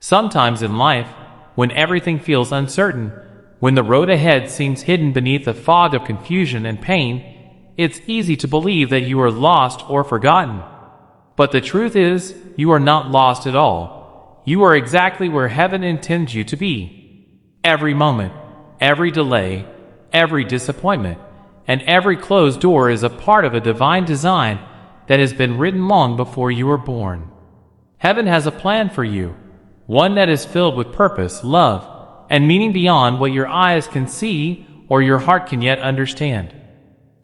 Sometimes in life, when everything feels uncertain, when the road ahead seems hidden beneath a fog of confusion and pain, it's easy to believe that you are lost or forgotten. But the truth is, you are not lost at all. You are exactly where heaven intends you to be. Every moment, every delay, every disappointment, and every closed door is a part of a divine design that has been written long before you were born. Heaven has a plan for you, one that is filled with purpose, love, and meaning beyond what your eyes can see or your heart can yet understand.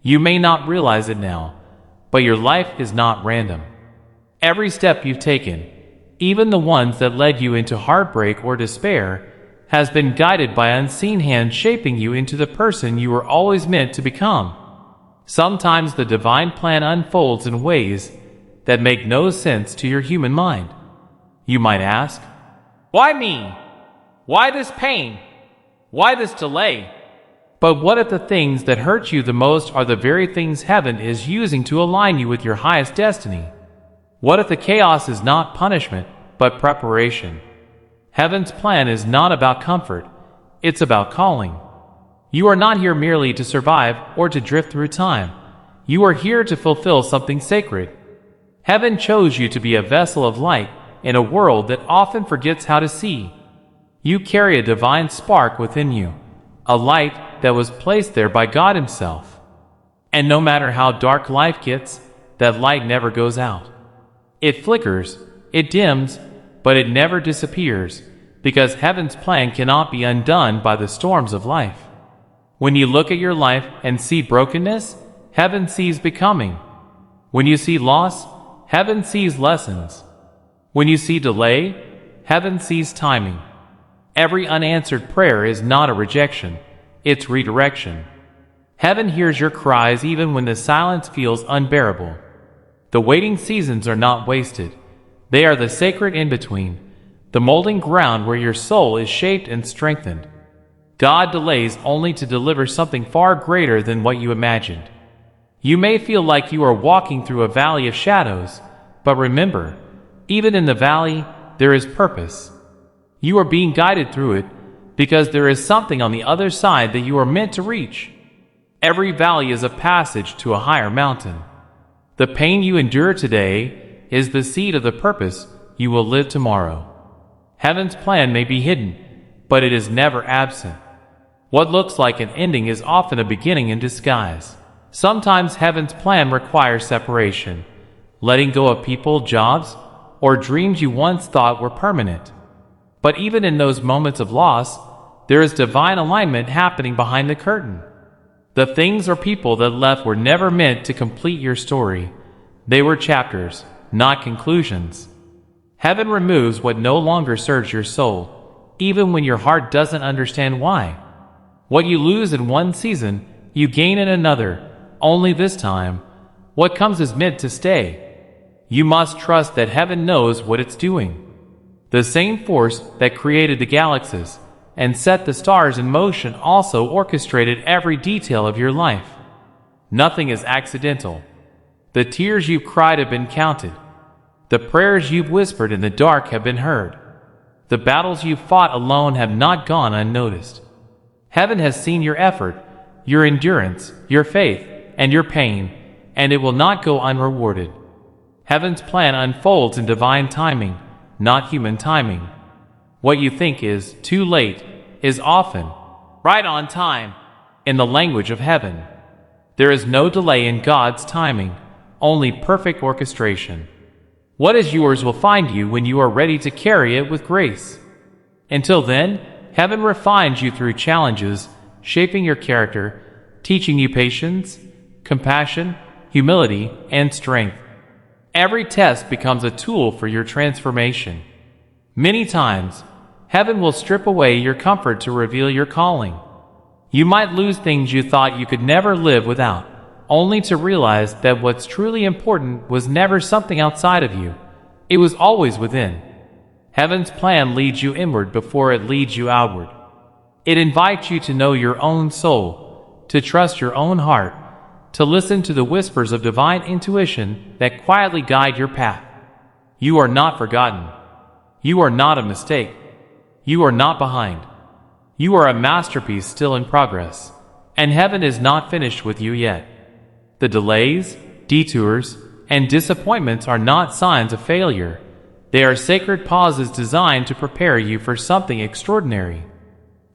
You may not realize it now, but your life is not random. Every step you've taken, even the ones that led you into heartbreak or despair, has been guided by unseen hands shaping you into the person you were always meant to become. Sometimes the divine plan unfolds in ways that make no sense to your human mind. You might ask, "Why me? Why this pain? Why this delay?" But what if the things that hurt you the most are the very things heaven is using to align you with your highest destiny? What if the chaos is not punishment, but preparation? Heaven's plan is not about comfort, it's about calling. You are not here merely to survive or to drift through time. You are here to fulfill something sacred. Heaven chose you to be a vessel of light in a world that often forgets how to see. You carry a divine spark within you, a light that was placed there by God Himself. And no matter how dark life gets, that light never goes out. It flickers, it dims, but it never disappears, because Heaven's plan cannot be undone by the storms of life. When you look at your life and see brokenness, Heaven sees becoming. When you see loss, Heaven sees lessons. When you see delay, Heaven sees timing. Every unanswered prayer is not a rejection, it's redirection. Heaven hears your cries even when the silence feels unbearable. The waiting seasons are not wasted. They are the sacred in-between, the molding ground where your soul is shaped and strengthened. God delays only to deliver something far greater than what you imagined. You may feel like you are walking through a valley of shadows, but remember, even in the valley, there is purpose. You are being guided through it because there is something on the other side that you are meant to reach. Every valley is a passage to a higher mountain. The pain you endure today is the seed of the purpose you will live tomorrow. Heaven's plan may be hidden, but it is never absent. What looks like an ending is often a beginning in disguise. Sometimes Heaven's plan requires separation, letting go of people, jobs, or dreams you once thought were permanent. But even in those moments of loss, there is divine alignment happening behind the curtain. The things or people that left were never meant to complete your story. They were chapters, not conclusions. Heaven removes what no longer serves your soul, even when your heart doesn't understand why. What you lose in one season, you gain in another, only this time, what comes is meant to stay. You must trust that heaven knows what it's doing. The same force that created the galaxies and set the stars in motion also orchestrated every detail of your life. Nothing is accidental. The tears you've cried have been counted. The prayers you've whispered in the dark have been heard. The battles you've fought alone have not gone unnoticed. Heaven has seen your effort, your endurance, your faith, and your pain, and it will not go unrewarded. Heaven's plan unfolds in divine timing, not human timing. What you think is too late is often right on time in the language of heaven. There is no delay in God's timing, only perfect orchestration. What is yours will find you when you are ready to carry it with grace. Until then, heaven refines you through challenges, shaping your character, teaching you patience, compassion, humility, and strength. Every test becomes a tool for your transformation. Many times, heaven will strip away your comfort to reveal your calling. You might lose things you thought you could never live without, only to realize that what's truly important was never something outside of you. It was always within. Heaven's plan leads you inward before it leads you outward. It invites you to know your own soul, to trust your own heart, to listen to the whispers of divine intuition that quietly guide your path. You are not forgotten. You are not a mistake. You are not behind. You are a masterpiece still in progress, and heaven is not finished with you yet. The delays, detours, and disappointments are not signs of failure. They are sacred pauses designed to prepare you for something extraordinary.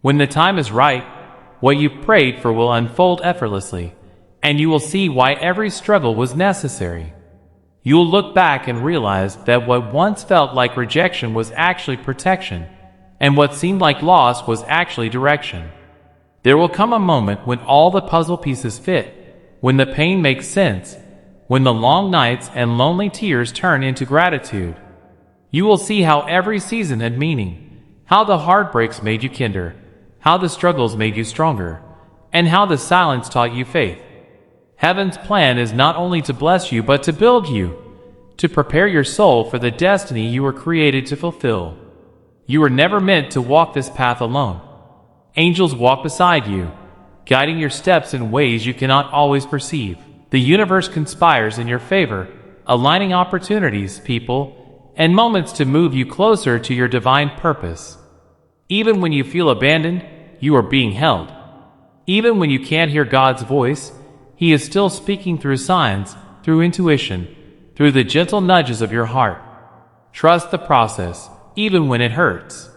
When the time is right, what you prayed for will unfold effortlessly, and you will see why every struggle was necessary. You will look back and realize that what once felt like rejection was actually protection, and what seemed like loss was actually direction. There will come a moment when all the puzzle pieces fit, when the pain makes sense, when the long nights and lonely tears turn into gratitude. You will see how every season had meaning, how the heartbreaks made you kinder, how the struggles made you stronger, and how the silence taught you faith. Heaven's plan is not only to bless you, but to build you, to prepare your soul for the destiny you were created to fulfill. You were never meant to walk this path alone. Angels walk beside you, guiding your steps in ways you cannot always perceive. The universe conspires in your favor, aligning opportunities, people, and moments to move you closer to your divine purpose. Even when you feel abandoned, you are being held. Even when you can't hear God's voice, He is still speaking through signs, through intuition, through the gentle nudges of your heart. Trust the process, even when it hurts.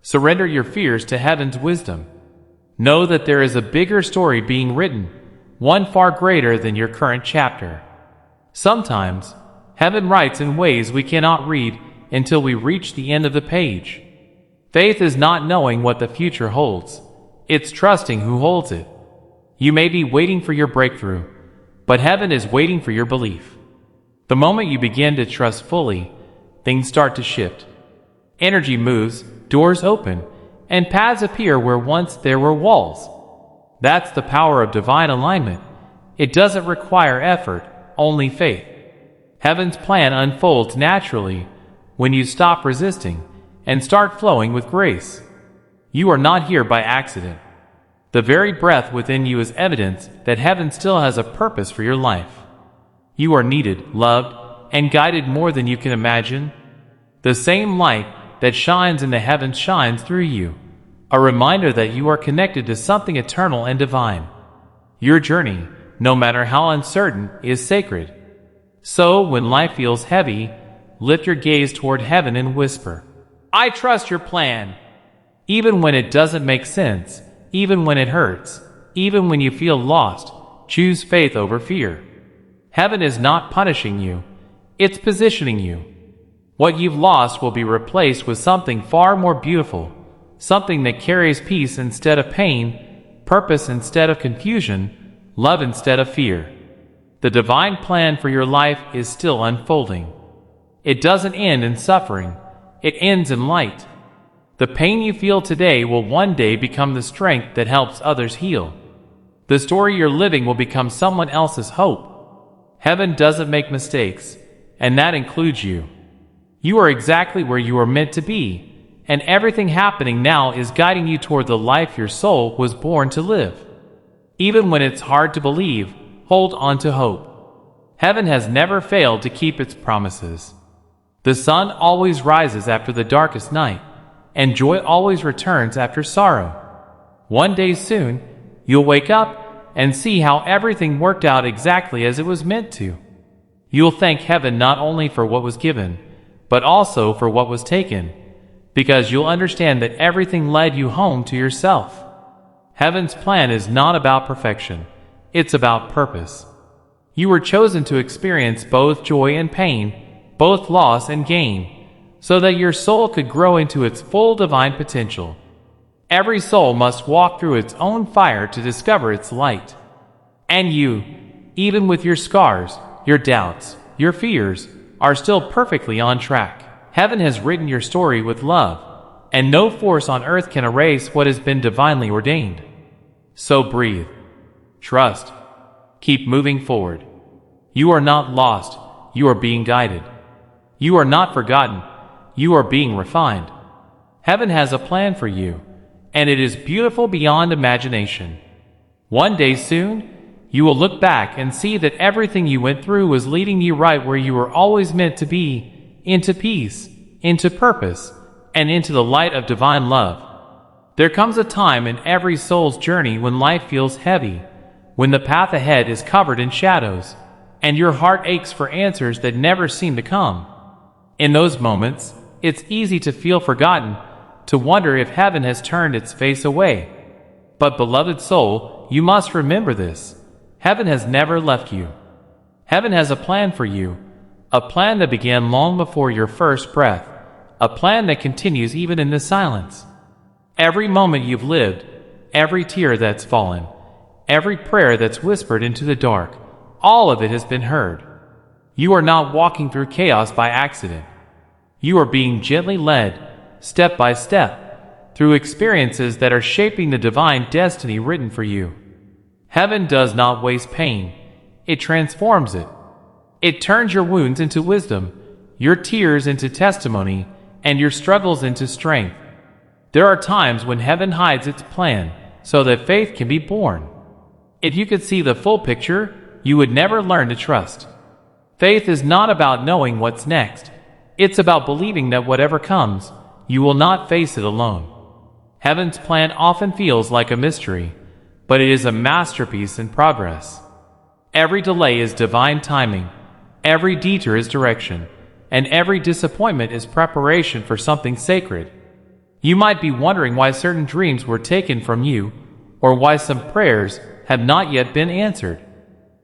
Surrender your fears to heaven's wisdom. Know that there is a bigger story being written, one far greater than your current chapter. Sometimes, heaven writes in ways we cannot read until we reach the end of the page. Faith is not knowing what the future holds. It's trusting who holds it. You may be waiting for your breakthrough, but heaven is waiting for your belief. The moment you begin to trust fully, things start to shift. Energy moves, doors open, and paths appear where once there were walls. That's the power of divine alignment. It doesn't require effort, only faith. Heaven's plan unfolds naturally when you stop resisting and start flowing with grace. You are not here by accident. The very breath within you is evidence that heaven still has a purpose for your life. You are needed, loved, and guided more than you can imagine. The same light that shines in the heavens shines through you, a reminder that you are connected to something eternal and divine. Your journey, no matter how uncertain, is sacred. So, when life feels heavy, lift your gaze toward heaven and whisper, "I trust your plan." Even when it doesn't make sense, even when it hurts, even when you feel lost, choose faith over fear. Heaven is not punishing you, it's positioning you. What you've lost will be replaced with something far more beautiful, something that carries peace instead of pain, purpose instead of confusion, love instead of fear. The divine plan for your life is still unfolding. It doesn't end in suffering, it ends in light. The pain you feel today will one day become the strength that helps others heal. The story you're living will become someone else's hope. Heaven doesn't make mistakes, and that includes you. You are exactly where you are meant to be, and everything happening now is guiding you toward the life your soul was born to live. Even when it's hard to believe, hold on to hope. Heaven has never failed to keep its promises. The sun always rises after the darkest night, and joy always returns after sorrow. One day soon, you'll wake up and see how everything worked out exactly as it was meant to. You'll thank heaven not only for what was given, but also for what was taken, because you'll understand that everything led you home to yourself. Heaven's plan is not about perfection, it's about purpose. You were chosen to experience both joy and pain, both loss and gain, so that your soul could grow into its full divine potential. Every soul must walk through its own fire to discover its light. And you, even with your scars, your doubts, your fears, are still perfectly on track. Heaven has written your story with love, and no force on earth can erase what has been divinely ordained. So breathe. Trust. Keep moving forward. You are not lost, you are being guided. You are not forgotten, you are being refined. Heaven has a plan for you, and it is beautiful beyond imagination. One day soon, you will look back and see that everything you went through was leading you right where you were always meant to be, into peace, into purpose, and into the light of divine love. There comes a time in every soul's journey when life feels heavy, when the path ahead is covered in shadows, and your heart aches for answers that never seem to come. In those moments, it's easy to feel forgotten, to wonder if heaven has turned its face away. But beloved soul, you must remember this. Heaven has never left you. Heaven has a plan for you, a plan that began long before your first breath, a plan that continues even in the silence. Every moment you've lived, every tear that's fallen, every prayer that's whispered into the dark, all of it has been heard. You are not walking through chaos by accident. You are being gently led, step by step, through experiences that are shaping the divine destiny written for you. Heaven does not waste pain. It transforms it. It turns your wounds into wisdom, your tears into testimony, and your struggles into strength. There are times when heaven hides its plan so that faith can be born. If you could see the full picture, you would never learn to trust. Faith is not about knowing what's next. It's about believing that whatever comes, you will not face it alone. Heaven's plan often feels like a mystery, but it is a masterpiece in progress. Every delay is divine timing, every detour is direction, and every disappointment is preparation for something sacred. You might be wondering why certain dreams were taken from you, or why some prayers have not yet been answered.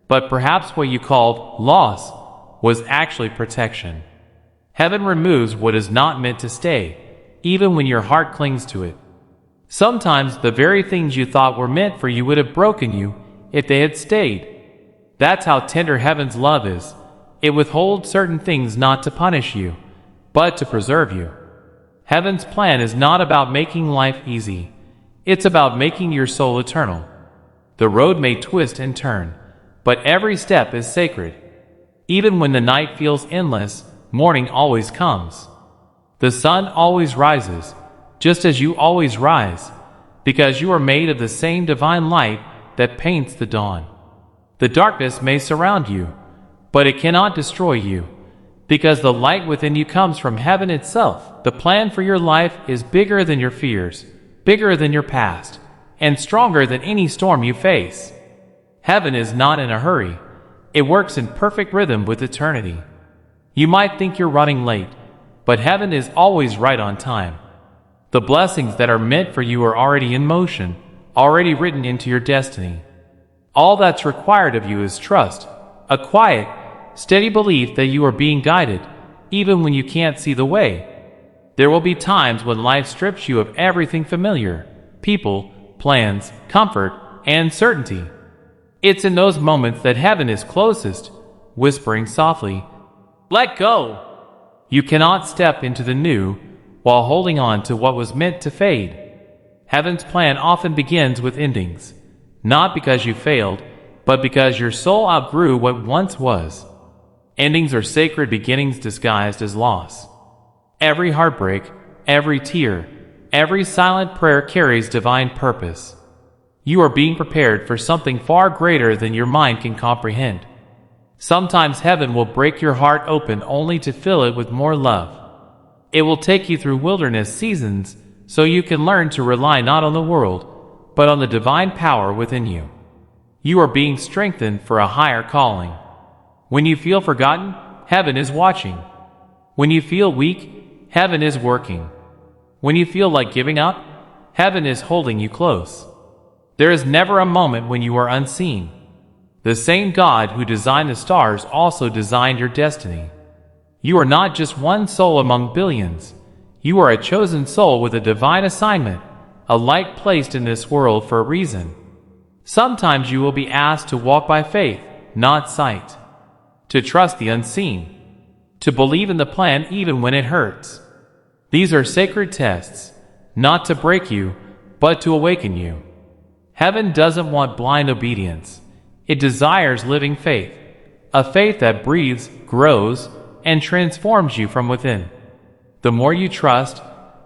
But perhaps what you called loss was actually protection. Heaven removes what is not meant to stay, even when your heart clings to it. Sometimes the very things you thought were meant for you would have broken you if they had stayed. That's how tender heaven's love is. It withholds certain things not to punish you, but to preserve you. Heaven's plan is not about making life easy. It's about making your soul eternal. The road may twist and turn, but every step is sacred. Even when the night feels endless, morning always comes. The sun always rises, just as you always rise, because you are made of the same divine light that paints the dawn. The darkness may surround you, but it cannot destroy you, because the light within you comes from heaven itself. The plan for your life is bigger than your fears, bigger than your past, and stronger than any storm you face. Heaven is not in a hurry. It works in perfect rhythm with eternity. You might think you're running late, but heaven is always right on time. The blessings that are meant for you are already in motion, already written into your destiny. All that's required of you is trust, a quiet, steady belief that you are being guided, even when you can't see the way. There will be times when life strips you of everything familiar, people, plans, comfort, and certainty. It's in those moments that heaven is closest, whispering softly, "Let go!" You cannot step into the new while holding on to what was meant to fade. Heaven's plan often begins with endings, not because you failed, but because your soul outgrew what once was. Endings are sacred beginnings disguised as loss. Every heartbreak, every tear, every silent prayer carries divine purpose. You are being prepared for something far greater than your mind can comprehend. Sometimes heaven will break your heart open only to fill it with more love. It will take you through wilderness seasons so you can learn to rely not on the world, but on the divine power within you. You are being strengthened for a higher calling. When you feel forgotten, heaven is watching. When you feel weak, heaven is working. When you feel like giving up, heaven is holding you close. There is never a moment when you are unseen. The same God who designed the stars also designed your destiny. You are not just one soul among billions. You are a chosen soul with a divine assignment, a light placed in this world for a reason. Sometimes you will be asked to walk by faith, not sight, to trust the unseen, to believe in the plan even when it hurts. These are sacred tests, not to break you, but to awaken you. Heaven doesn't want blind obedience. It desires living faith, a faith that breathes, grows, and transforms you from within. The more you trust,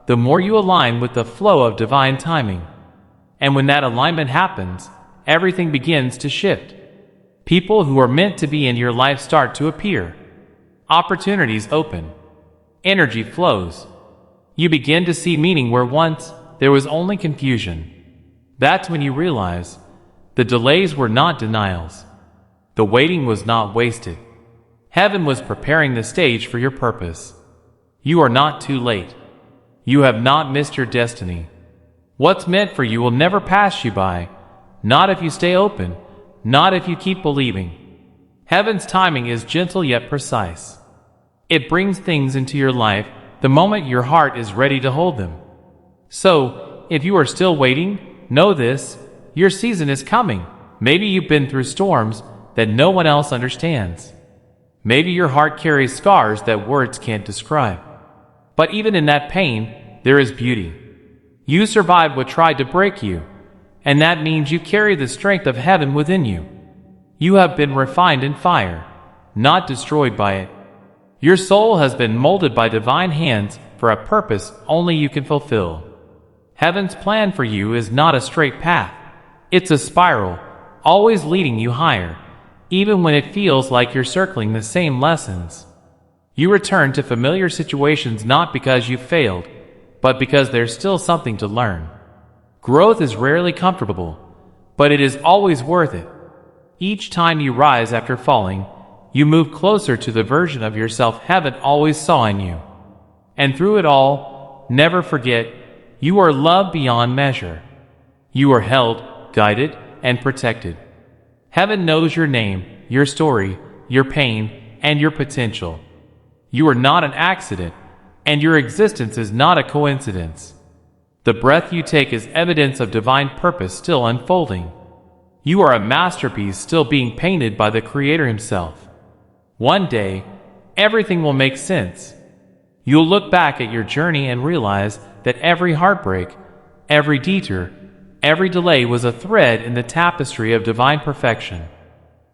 the more you align with the flow of divine timing. And when that alignment happens, everything begins to shift. People who are meant to be in your life start to appear. Opportunities open. Energy flows. You begin to see meaning where once there was only confusion. That's when you realize the delays were not denials. The waiting was not wasted. Heaven was preparing the stage for your purpose. You are not too late. You have not missed your destiny. What's meant for you will never pass you by, not if you stay open, not if you keep believing. Heaven's timing is gentle yet precise. It brings things into your life the moment your heart is ready to hold them. So, if you are still waiting, know this: your season is coming. Maybe you've been through storms that no one else understands. Maybe your heart carries scars that words can't describe. But even in that pain, there is beauty. You survived what tried to break you, and that means you carry the strength of heaven within you. You have been refined in fire, not destroyed by it. Your soul has been molded by divine hands for a purpose only you can fulfill. Heaven's plan for you is not a straight path. It's a spiral, always leading you higher, even when it feels like you're circling the same lessons. You return to familiar situations not because you failed, but because there's still something to learn. Growth is rarely comfortable, but it is always worth it. Each time you rise after falling, you move closer to the version of yourself heaven always saw in you. And through it all, never forget, you are loved beyond measure. You are held, guided, and protected. Heaven knows your name, your story, your pain, and your potential. You are not an accident, and your existence is not a coincidence. The breath you take is evidence of divine purpose still unfolding. You are a masterpiece still being painted by the Creator Himself. One day, everything will make sense. You'll look back at your journey and realize that every heartbreak, every detour, every delay was a thread in the tapestry of divine perfection.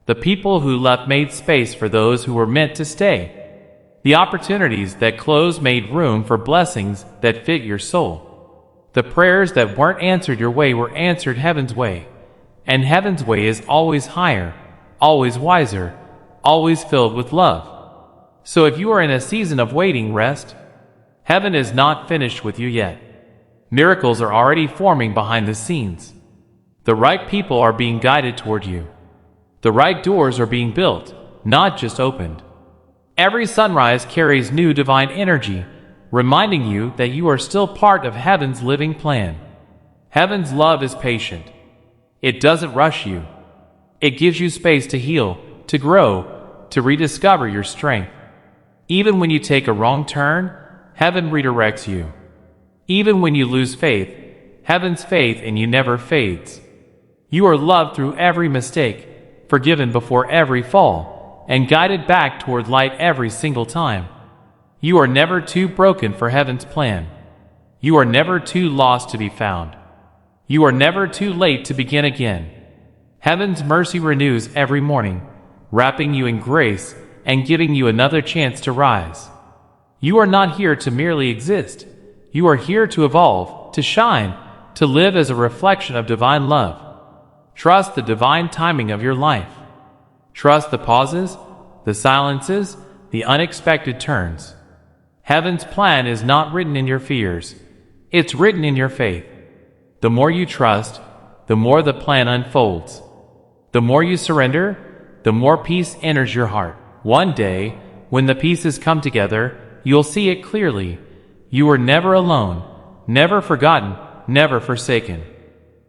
The people who left made space for those who were meant to stay. The opportunities that closed made room for blessings that fit your soul. The prayers that weren't answered your way were answered heaven's way. And heaven's way is always higher, always wiser, always filled with love. So if you are in a season of waiting, rest. Heaven is not finished with you yet. Miracles are already forming behind the scenes. The right people are being guided toward you. The right doors are being built, not just opened. Every sunrise carries new divine energy, reminding you that you are still part of heaven's living plan. Heaven's love is patient. It doesn't rush you. It gives you space to heal, to grow, to rediscover your strength. Even when you take a wrong turn, heaven redirects you. Even when you lose faith, heaven's faith in you never fades. You are loved through every mistake, forgiven before every fall, and guided back toward light every single time. You are never too broken for heaven's plan. You are never too lost to be found. You are never too late to begin again. Heaven's mercy renews every morning, wrapping you in grace and giving you another chance to rise. You are not here to merely exist. You are here to evolve, to shine, to live as a reflection of divine love. Trust the divine timing of your life. Trust the pauses, the silences, the unexpected turns. Heaven's plan is not written in your fears. It's written in your faith. The more you trust, the more the plan unfolds. The more you surrender, the more peace enters your heart. One day, when the pieces come together, you'll see it clearly. You were never alone, never forgotten, never forsaken.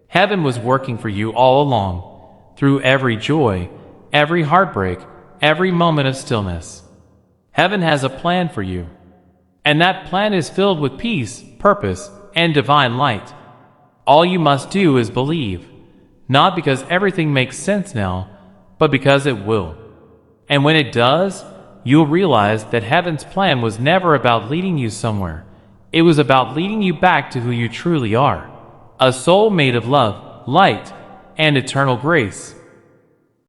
Heaven was working for you all along, through every joy, every heartbreak, every moment of stillness. Heaven has a plan for you, and that plan is filled with peace, purpose, and divine light. All you must do is believe, not because everything makes sense now, but because it will. And when it does, you'll realize that heaven's plan was never about leading you somewhere. It was about leading you back to who you truly are, a soul made of love, light, and eternal grace.